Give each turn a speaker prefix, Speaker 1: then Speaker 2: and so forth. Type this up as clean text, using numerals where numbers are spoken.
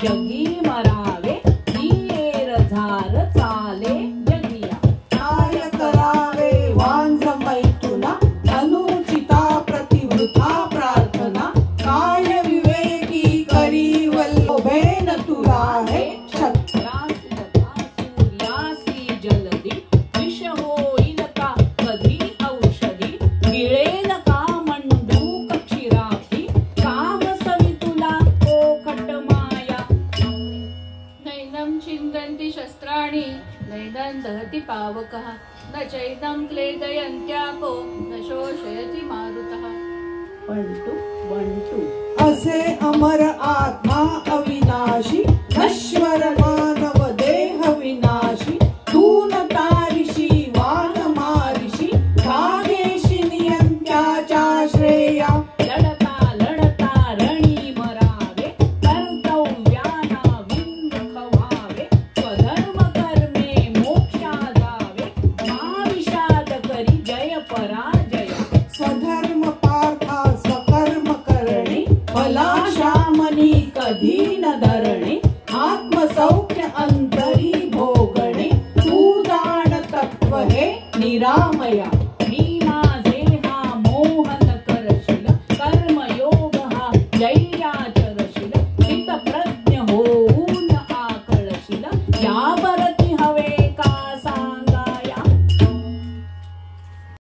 Speaker 1: जगी मरावे हिएर झार चाले जगिया
Speaker 2: काय करावे वांझ मैथुना अनुचिता प्रतिवृथा प्रार्थना काय विवेकी करी वल्लभेन तुला हे
Speaker 1: सूर्यासी जलदी विष होईल का कधी औषधी गिळेल का मंडूक क्षीराब्धी काम सवी तुला ओखट माया
Speaker 3: नैनं चिन्तन्ति शस्त्राणि नैनं दहति पावकः न चैनं क्लेदयन्त्यापो न शोषयति मारुतः।
Speaker 1: 1 2 1 2
Speaker 2: असे अमर आत्मा अविनाशी नश्वर मानव देह विनाशी तू न तारिशी वान मारिशी भागेशी नियंत्याच्या श्रेया
Speaker 1: लढता लढता रणी मरावे कर्तव्याना विंद खवावे स्वधर्म कर्मे मोक्षा जावे महाविषाद करी जय पराजया
Speaker 2: स्वधर्म पार्था स्वकर्म करणे फलाशामनी कधी न धरणे आत्मसौख्य अंतरी भोगणे तू जाण तत्व हे निरामया।